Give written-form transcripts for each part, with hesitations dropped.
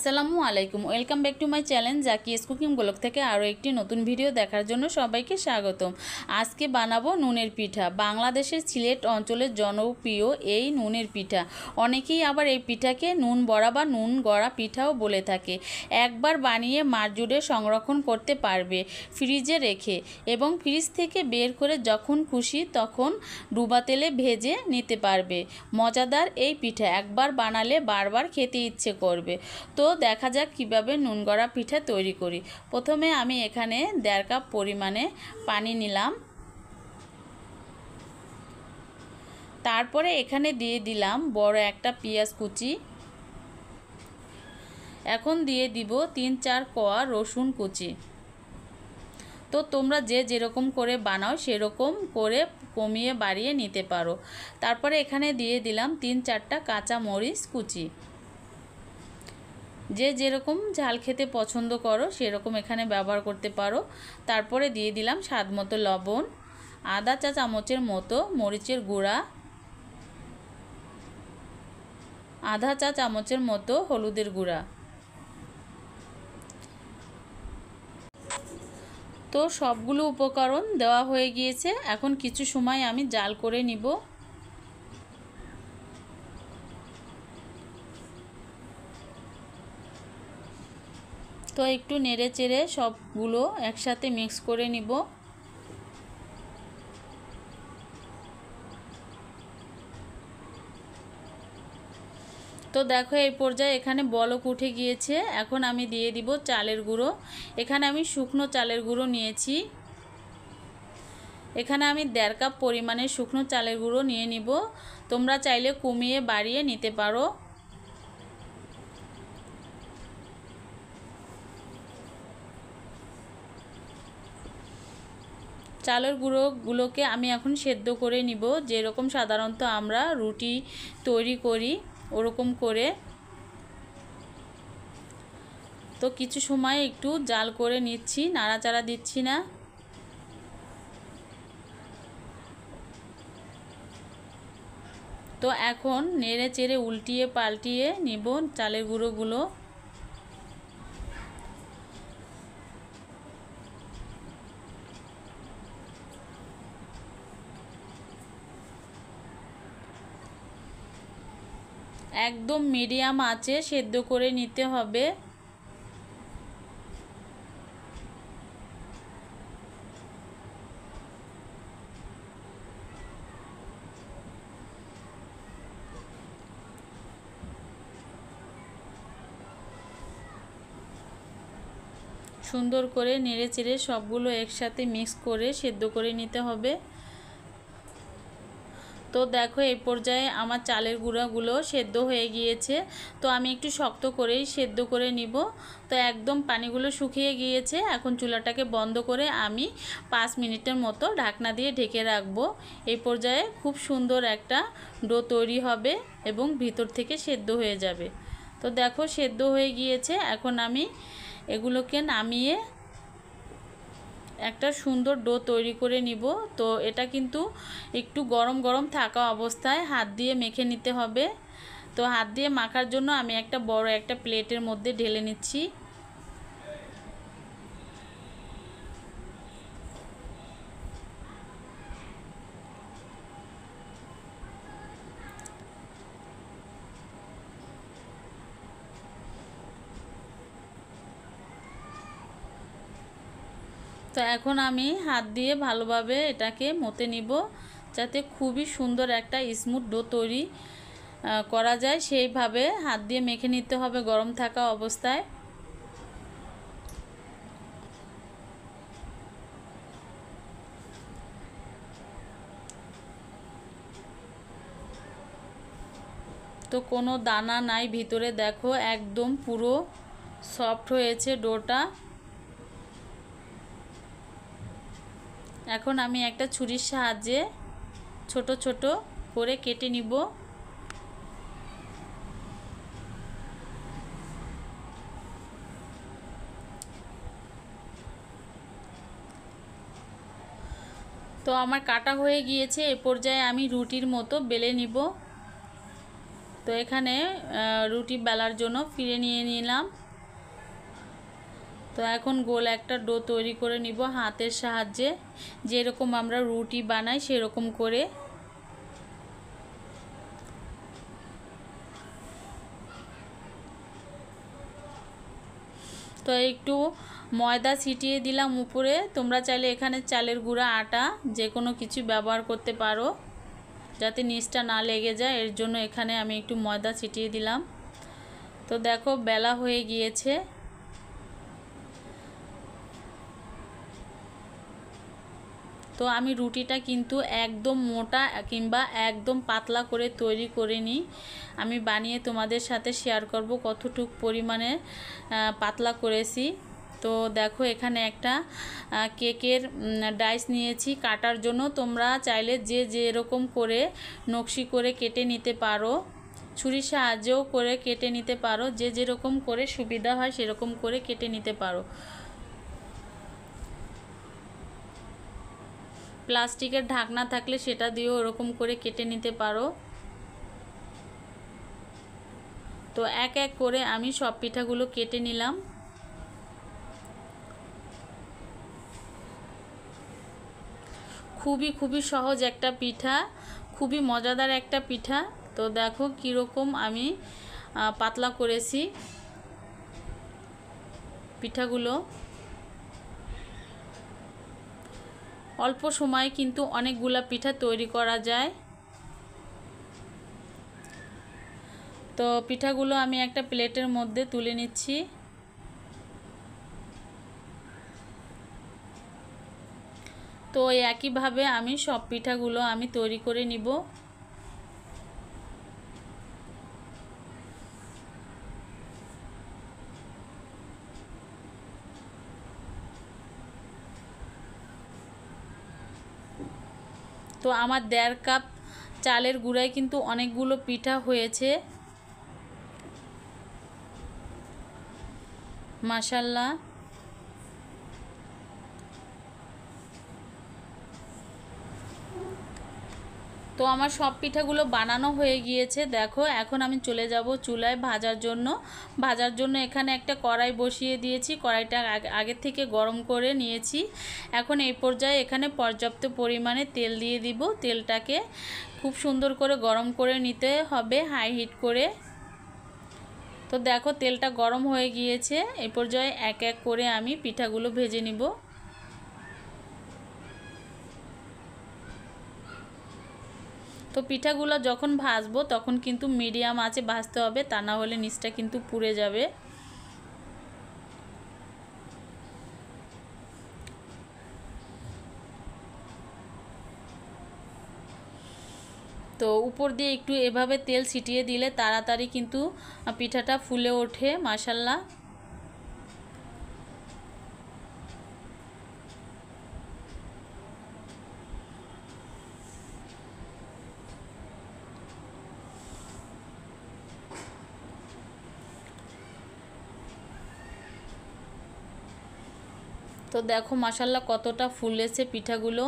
আসসালামু আলাইকুম, welcome back to my channel Zaki's cooking blog থেকে আরও একটি নতুন ভিডিও দেখার জন্য সবাইকে স্বাগতম। আজকে বানাবো নুনের পিঠা। বাংলাদেশের সিলেট অঞ্চলের জনপ্রিয় এই নুনের পিঠা। অনেকেই আবার এই পিঠাকে নুন বড়া বা নুন গড়া পিঠাও বলে থাকে। একবার বানিয়ে মাস জুড়ে সংরক্ষণ করতে পারবে ফ্রিজে রেখে, এবং ফ্রিজ থেকে বের করে যখন খুশি তখন ডুবা তেলে ভেজে নিতে পারবে। মজাদার এই পিঠা একবার বানালে বারবার খেতে ইচ্ছে করবে। তো দেখা যাক কিভাবে নুন গড়া পিঠা তৈরি করি। প্রথমে আমি এখানে 1.5 কাপ পরিমাণে পানি নিলাম। তারপরে এখানে দিয়ে দিলাম বড় একটা পেঁয়াজ কুচি। এখন দিয়ে দিব 3-4 কোয়া রসুন কুচি। তো তোমরা যে যেরকম করে বানাও সেরকম করে কমিয়ে বাড়িয়ে নিতে পারো। তারপরে এখানে দিয়ে দিলাম 3-4টা কাঁচা মরিচ কুচি। যে যেরকম ঝাল খেতে পছন্দ করো সেরকম এখানে ব্যবহার করতে পারো। তারপরে দিয়ে দিলাম স্বাদ মতো লবণ, আধা চা চামচের মতো মরিচের গুঁড়া, আধা চা চামচের মতো হলুদের গুঁড়া। তো সবগুলো উপকরণ দেওয়া হয়ে গিয়েছে। এখন কিছু সময় আমি জাল করে নিব। তো একটু নেড়ে চেড়ে সবগুলো একসাথে মিক্স করে নিব। তো দেখো এই পর্যায়ে এখানে বলক উঠে গিয়েছে। এখন আমি দিয়ে দিব চালের গুঁড়ো। এখানে আমি শুকনো চালের গুঁড়ো নিয়েছি। এখানে আমি 1.5 কাপ পরিমাণে শুকনো চালের গুঁড়ো নিয়ে নিব। তোমরা চাইলে কমিয়ে বাড়িয়ে নিতে পারো। চালের গুঁড়োগুলোকে আমি এখন সেদ্ধ করে নিব, যেরকম সাধারণত আমরা রুটি তৈরি করি ওরকম করে। তো কিছু সময় একটু জাল করে নিচ্ছি, নাড়াচাড়া দিচ্ছি না। তো এখন নেড়ে চেড়ে উল্টিয়ে পাল্টিয়ে নিব চালের গুঁড়োগুলো। একদম মিডিয়াম আঁচে সেদ্ধ করে নিতে হবে। সুন্দর করে নেড়ে চেড়ে সবগুলো একসাথে মিক্স করে সেদ্ধ করে নিতে হবে। তো দেখো এই পর্যায়ে আমার চালের গুঁড়াগুলো সেদ্ধ হয়ে গিয়েছে। তো আমি একটু শক্ত করেই সেদ্ধ করে নিব। তো একদম পানিগুলো শুকিয়ে গিয়েছে। এখন চুলাটাকে বন্ধ করে আমি 5 মিনিটের মতো ঢাকনা দিয়ে ঢেকে রাখবো। এই পর্যায়ে খুব সুন্দর একটা ডো তৈরি হবে এবং ভিতর থেকে সেদ্ধ হয়ে যাবে। তো দেখো সেদ্ধ হয়ে গিয়েছে। এখন আমি এগুলোকে নামিয়ে একটা সুন্দর ডো তৈরি করে নিব। তো এটা কিন্তু একটু গরম গরম থাকা অবস্থায় হাত দিয়ে মেখে নিতে হবে। তো হাত দিয়ে মাখার জন্য আমি একটা বড় একটা প্লেটের মধ্যে ঢেলে নিচ্ছি। তো এখন আমি হাত দিয়ে ভালোভাবে এটাকে মতে নিব, যাতে খুবই সুন্দর একটা স্মুথ ডো তৈরি করা যায়। সেইভাবে হাত দিয়ে মেখে নিতে হবে গরম থাকা অবস্থায়। তো কোনো দানা নাই ভিতরে, দেখো একদম পুরো সফট হয়েছে ডোটা। এখন আমি একটা ছুরির সাহায্যে ছোট ছোট করে কেটে নিব। তো আমার কাটা হয়ে গিয়েছে। এ পর্যায়ে আমি রুটির মতো বেলে নিব। তো এখানে রুটি বেলার জন্য ফিরে নিয়ে নিলাম। তো এখন গোল একটা ডো তৈরি করে নিব হাতের সাহায্যে, যেরকম আমরা রুটি বানাই সেরকম করে। তো একটু ময়দা ছিটিয়ে দিলাম উপরে। তোমরা চাইলে এখানে চালের গুঁড়া, আটা যে কোনো কিছু ব্যবহার করতে পারো যাতে নিচটা না লেগে যায়, এর জন্য এখানে আমি একটু ময়দা ছিটিয়ে দিলাম। তো দেখো বেলা হয়ে গিয়েছে। তো আমি রুটিটা কিন্তু একদম মোটা কিংবা একদম পাতলা করে তৈরি করিনি, আমি বানিয়ে তোমাদের সাথে শেয়ার করব কতটুকু পরিমাণে পাতলা করেছি। তো দেখো এখানে একটা কেকের ডাইস নিয়েছি কাটার জন্য। তোমরা চাইলে যে যেরকম করে নকশি করে কেটে নিতে পারো, ছুরির সাহায্যেও করে কেটে নিতে পারো, যে যেরকম করে সুবিধা হয় সেরকম করে কেটে নিতে পারো। প্লাস্টিকের ঢাকনা থাকলে সেটা দিয়েও ওরকম করে কেটে নিতে পারো। তো এক এক করে আমি সব পিঠাগুলো কেটে নিলাম। খুবই সহজ একটা পিঠা, খুবই মজাদার একটা পিঠা। তো দেখো কীরকম আমি পাতলা করেছি পিঠাগুলো। অল্প সময়ে কিন্তু অনেকগুলা পিঠা তৈরি করা যায়। তো পিঠাগুলো আমি একটা প্লেটের মধ্যে তুলে নিচ্ছি। তো একইভাবে আমি সব পিঠাগুলো আমি তৈরি করে নিব। তো আমার 1.5 কাপ চালের গুঁড়ায় কিন্তু অনেকগুলো পিঠা হয়েছে, মাশাআল্লাহ। তো আমার সব পিঠাগুলো বানানো হয়ে গিয়েছে। দেখো এখন আমি চলে যাব চুলায় ভাজার জন্য এখানে একটা কড়াই বসিয়ে দিয়েছি। কড়াইটা আগের থেকে গরম করে নিয়েছি। এখন এই পর্যায়ে এখানে পর্যাপ্ত পরিমাণে তেল দিয়ে দিব। তেলটাকে খুব সুন্দর করে গরম করে নিতে হবে হাই হিট করে। তো দেখো তেলটা গরম হয়ে গিয়েছে। এই পর্যায়ে এক এক করে আমি পিঠাগুলো ভেজে নিব। তো পিঠাগুলো যখন ভাজবো তখন কিন্তু মিডিয়াম আঁচে ভাজতে হবে, তা না হলে নিচটা কিন্তু পুড়ে যাবে। তো উপর দিয়ে একটু এভাবে তেল ছিটিয়ে দিলে তাড়াতাড়ি কিন্তু পিঠাটা ফুলে ওঠে, মাশাআল্লাহ। তো দেখো মাশাআল্লাহ কতটা ফুলেছে পিঠাগুলো।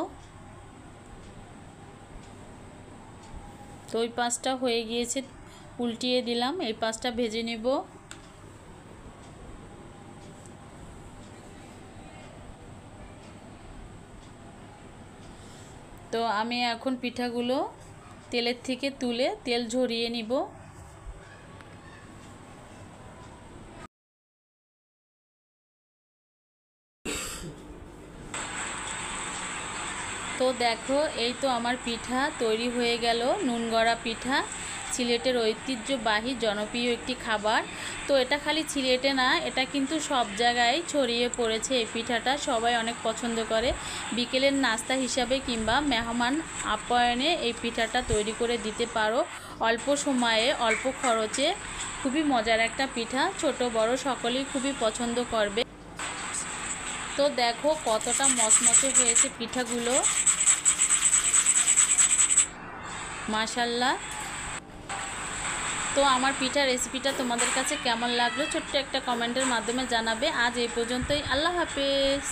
তো ওই পাঁচটা হয়ে গিয়েছে, উল্টিয়ে দিলাম, এই পাঁচটা ভেজে নেব। তো আমি এখন পিঠাগুলো তেলের থেকে তুলে তেল ঝরিয়ে নিব। তো দেখো এই তো আমার পিঠা তৈরি হয়ে গেল, নুন গড়া পিঠা, সিলেটের ঐতিহ্যবাহী জনপ্রিয় একটি খাবার। তো এটা খালি সিলেটে না, এটা কিন্তু সব জায়গায় ছড়িয়ে পড়েছে। এই পিঠাটা সবাই অনেক পছন্দ করে। বিকেলের নাস্তা হিসাবে কিংবা মেহমান আপ্যায়নে এই পিঠাটা তৈরি করে দিতে পারো। অল্প সময়ে অল্প খরচে খুবই মজার একটা পিঠা, ছোট বড় সকলেই খুবই পছন্দ করবে। তো দেখো কতটা মচমচে হয়েছে পিঠাগুলো, মাশাআল্লাহ। তো আমার পিঠা রেসিপিটা তোমাদের কাছে কেমন লাগলো ছোট্ট একটা কমেন্টের মাধ্যমে জানাবে। আজ এই পর্যন্তই, আল্লাহ হাফেজ।